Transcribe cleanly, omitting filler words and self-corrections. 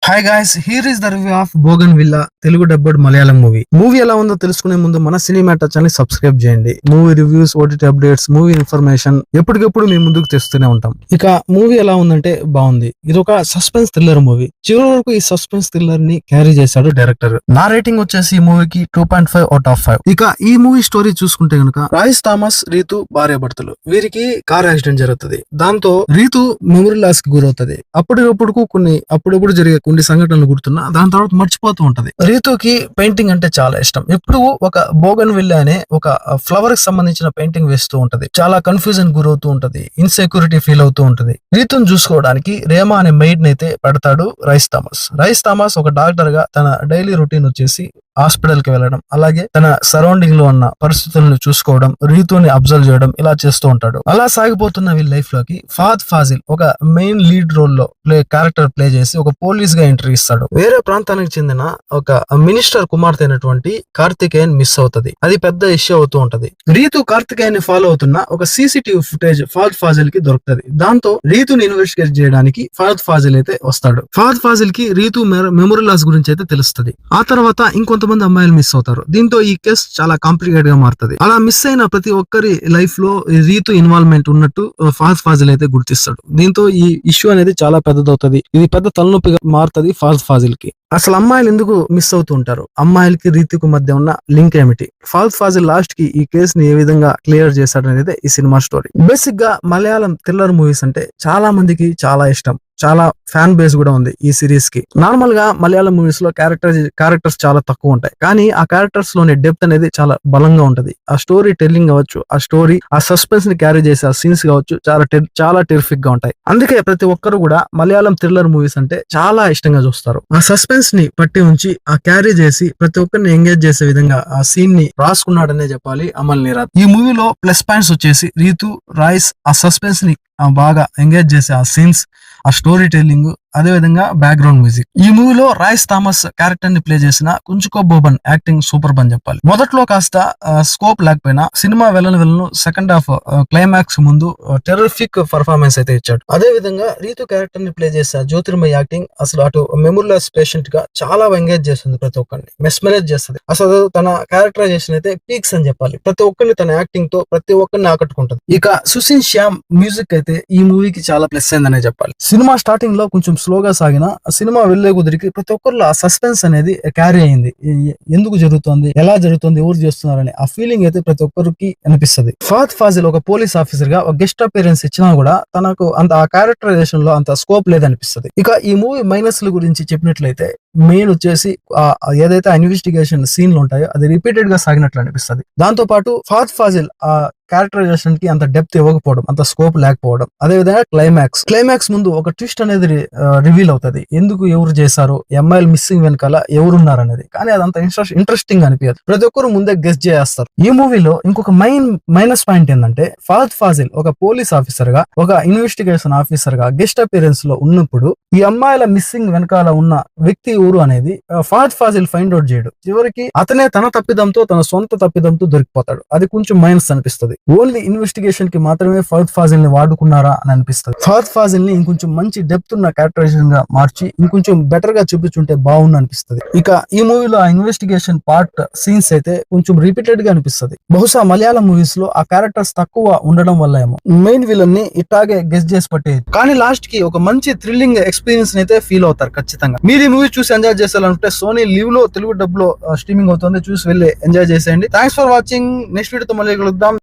Hi guys, here is the review of Bougainvillea Telugu dubbed Malayalam movie ఎలా ఉందో తెలుసుకునే ముందు మన సినిమా ఛానల్ సబ్స్క్రైబ్ చేయండి. Movie reviews, OTT updates, movie information ఎప్పటికెప్పుడు మీ ముందుకు తెస్తూనే ఉంటాం. ఇక మూవీ ఎలా ఉందంటే బాగుంది. ఇది ఒక సస్పెన్స్ థ్రిల్లర్ మూవీ. చివరి వరకు ఈ సస్పెన్స్ థ్రిల్లర్ ని క్యారీ చేశాడు డైరెక్టర్. నా రేటింగ్ వచ్చేసి ఈ మూవీకి 2.5 అవుట్ ఆఫ్ 5. ఇక ఈ మూవీ స్టోరీ చూసుకుంటే గనుక రాయిస్ థామస్, రీతు భార్యాభర్తలు. వీరికి కార్ యాక్సిడెంట్ జరుగుతుంది. దాంతో రీతు మెమరీ లాస్ కి గురవుతుంది. అప్పుడప్పుడు జరిగే కొన్ని సంఘటనలు గుర్తున్నా దాని తర్వాత మర్చిపోతూ ఉంటది. రీతుకి పెయింటింగ్ అంటే చాలా ఇష్టం. ఎప్పుడు ఒక బోగన్ విల్లా అనే ఒక ఫ్లవర్ కి సంబంధించిన పెయింటింగ్ వేస్తూ ఉంటది. చాలా కన్ఫ్యూజన్ గురవుతూ ఉంటది. ఇన్సెక్యూరిటీ ఫీల్ అవుతూ ఉంటది. రీతును చూసుకోవడానికి రేమా అనే మెయిడ్ అయితే పెడతాడు రైస్ థామస్ ఒక డాక్టర్ గా తన డైలీ రొటీన్ వచ్చేసి హాస్పిటల్ కి వెళ్ళడం, అలాగే తన సరౌండింగ్ లో ఉన్న పరిస్థితులను చూసుకోవడం, రీతుని అబ్జర్వ్ చేయడం ఇలా చేస్తూ ఉంటాడు. అలా సాగిపోతున్న వీళ్ళ లైఫ్ లోకి ఫహద్ ఫాజిల్ ఒక మెయిన్ లీడ్ రోల్ లో క్యారెక్టర్ ప్లే చేసి ఒక పోలీస్ గా ఎంట్రీ ఇస్తాడు. వేరే ప్రాంతానికి చెందిన ఒక మినిస్టర్ కుమార్తె అయినటువంటి కార్తికేయన్ మిస్ అవుతది. అది పెద్ద ఇష్యూ అవుతూ ఉంటది. రీతు కార్తికేయన్ ఫాలో అవుతున్న ఒక సీసీటీవీ ఫుటేజ్ ఫహద్ ఫాజిల్ కి దొరుకుతది. దాంతో రీతుని ఇన్వెస్టిగేట్ చేయడానికి ఫహద్ ఫాజిల్ అయితే వస్తాడు. ఫహద్ ఫాజిల్ కి రీతు మెమరీ లాస్ గురించి అయితే తెలుస్తుంది. ఆ తర్వాత ఇంకొంతమంది అమ్మాయిలు మిస్ అవుతారు. దీంతో ఈ కేసు చాలా కాంప్లికేట్ గా మారుతుంది. అలా మిస్ అయిన ప్రతి ఒక్కరి లైఫ్ లో రీతు ఇన్వాల్వ్మెంట్ ఉన్నట్టు ఫహద్ ఫాజిల్ అయితే గుర్తిస్తాడు. దీంతో ఈ ఇష్యూ అనేది చాలా పెద్దదవుతుంది. ఇది పెద్ద తలనొప్పిగా మారుతుంది ఫహద్ ఫాజిల్ కి. అసలు అమ్మాయిలు ఎందుకు మిస్ అవుతూ ఉంటారు? అమ్మాయిలకి రీతుకు మధ్య ఉన్న లింక్ ఏమిటి? ఫహద్ ఫాజిల్ లాస్ట్ కి ఈ కేసుని ఏ విధంగా క్లియర్ చేశాడు అనేది ఈ సినిమా స్టోరీ. బేసిక్ గా మలయాళం థ్రిల్లర్ మూవీస్ అంటే చాలా మందికి చాలా ఇష్టం. చాలా ఫ్యాన్ బేస్ కూడా ఉంది ఈ సిరీస్ కి. నార్మల్ గా మలయాళం మూవీస్ లో క్యారెక్టర్స్ చాలా తక్కువ ఉంటాయి, కానీ ఆ క్యారెక్టర్స్ లోని డెప్త్ అనేది చాలా బలంగా ఉంటది. ఆ స్టోరీ టెల్లింగ్ కావచ్చు, ఆ సస్పెన్స్ ని క్యారీ చేసే ఆ సీన్స్ కావచ్చు, చాలా టెరిఫిక్ గా ఉంటాయి. అందుకే ప్రతి ఒక్కరు కూడా మలయాళం థ్రిల్లర్ మూవీస్ అంటే చాలా ఇష్టంగా చూస్తారు. ఆ సస్పెన్స్ ని పట్టి ఉంచి ఆ క్యారీ చేసి ప్రతి ఒక్కరిని ఎంగేజ్ చేసే విధంగా ఆ సీన్ ని రాసుకున్నాడనే చెప్పాలి అమల్ నీరాద్. ఈ మూవీలో ప్లస్ పాయింట్స్ వచ్చేసి రీతు, రాయిస్ ఆ సస్పెన్స్ ని బాగా ఎంగేజ్ చేసే ఆ సీన్స్, ఆ స్టోరీ టెల్లింగ్, అదే విధంగా బ్యాక్గ్రౌండ్ మ్యూజిక్. ఈ మూవీలో రాయిస్ థామస్ క్యారెక్టర్ ని ప్లే చేసిన కుంచుకో బోబన్ యాక్టింగ్ సూపర్ అని చెప్పాలి. మొదట్లో కాస్త స్కోప్ లేకపోయినా సినిమా వెళ్ళను సెకండ్ హాఫ్ క్లైమాక్స్ ముందు టెర్రిఫిక్ పర్ఫార్మెన్స్ అయితే ఇచ్చాడు. అదే విధంగా రీతు క్యారెక్టర్ ని ప్లే చేసిన జ్యోతిర్మయ్ యాక్టింగ్ అసలు అటు మెమరీలెస్ పేషెంట్ గా చాలా ఎంగేజ్ చేస్తుంది. ప్రతి ఒక్కరిని మెస్మరైజ్ చేస్తుంది. అసలు తన క్యారెక్టరైజేషన్ అయితే పీక్స్ అని చెప్పాలి. ప్రతి ఒక్కరిని తన యాక్టింగ్ తో ప్రతి ఒక్కరిని ఆకట్టుకుంటుంది. ఇక సుసిన్ శ్యామ్ మ్యూజిక్ అయితే ఈ మూవీకి చాలా ప్లస్ అయిందనే చెప్పాలి. సినిమా స్టార్టింగ్ లో కొంచెం స్లోగా సాగిన సినిమా వెళ్లే కుదిరికి ప్రతి ఒక్కరిలో ఆ సస్పెన్స్ అనేది క్యారీ అయింది. ఎందుకు జరుగుతుంది, ఎలా జరుగుతుంది, ఎవరు చేస్తున్నారని ఆ ఫీలింగ్ అయితే ప్రతి ఒక్కరికి అనిపిస్తుంది. ఫహద్ ఫాజిల్ ఒక పోలీస్ ఆఫీసర్ గా ఒక గెస్ట్ అపియరెన్స్ ఇచ్చినా కూడా తనకు అంత ఆ క్యారెక్టరైజేషన్ లో అంత స్కోప్ లేదనిపిస్తుంది. ఇక ఈ మూవీ మైనస్ల గురించి చెప్పినట్లయితే మెయిన్ వచ్చేసి ఏదైతే ఇన్వెస్టిగేషన్ సీన్లు ఉంటాయో అది రిపీటెడ్ గా సాగినట్లు అనిపిస్తుంది. దాంతో పాటు ఫహద్ ఫాజిల్ ఆ క్యారెక్టరైజేషన్ కి అంత డెప్త్ ఇవ్వకపోవడం, అంత స్కోప్ లేకపోవడం. అదే విధంగా క్లైమాక్స్ ముందు ఒక ట్విస్ట్ అనేది రివీల్ అవుతుంది. ఎందుకు ఎవరు చేశారు, ఎంఐఎల్ మిస్సింగ్ వెనకాల ఎవరున్నారు అనేది. కానీ అదంత ఇంట్రెస్టింగ్ అనిపించదు. ప్రతి ఒక్కరు ముందే గెస్ చేస్తారు. ఈ మూవీలో ఇంకొక మైనస్ పాయింట్ ఏంటంటే ఫహద్ ఫాజిల్ ఒక పోలీస్ ఆఫీసర్ గా, ఒక ఇన్వెస్టిగేషన్ ఆఫీసర్ గా గెస్ట్ అపియరెన్స్ లో ఉన్నప్పుడు ఈ అమ్మాయిల మిస్సింగ్ వెనకాల ఉన్న వ్యక్తి ఎవరు అనేది ఫహద్ ఫాజిల్ ఫైండ్ అవుట్ చేయడు. చివరికి అతనే తన సొంత తప్పిదంతో దొరికిపోతాడు. అది కొంచెం మైనస్ అనిపిస్తుంది. ఓన్లీ ఇన్వెస్టిగేషన్ కి మాత్రమే ఫహద్ ఫాజిల్ ని వాడుకున్నారా అని అనిపిస్తుంది. ఫహద్ ఫాజిల్ ని ఇంకొంచెం మంచి డెప్త్ ఉన్న క్యారెక్టరైజేషన్ గా మార్చి ఇంకొంచెం బెటర్ గా చూపించుంటే బాగుంది అనిపిస్తుంది. ఇక ఈ మూవీలో ఆ ఇన్వెస్టిగేషన్ పార్ట్ సీన్స్ అయితే కొంచెం రిపీటెడ్ గా అనిపిస్తుంది. బహుశా మలయాళం మూవీస్ లో ఆ క్యారెక్టర్స్ తక్కువ ఉండడం వల్ల ఏమో మెయిన్ విలన్ ని ఇట్లాగే గెస్ చేసి పట్టేది. కానీ లాస్ట్ కి ఒక మంచి థ్రిల్లింగ్ ఎక్స్పీరియన్స్ అయితే ఫీల్ అవుతారు ఖచ్చితంగా. మీరు ఈ మూవీ చూసి ఎంజాయ్ చేయాలంటే సోనీ లివ్ లో తెలుగు డబ్ లో స్ట్రీమింగ్ అవుతుంది. చూసి వెళ్ళి ఎంజాయ్ చేసేయండి. Thanks for watching. నెక్స్ట్ వీడియోతో మళ్ళీ కలుద్దాం.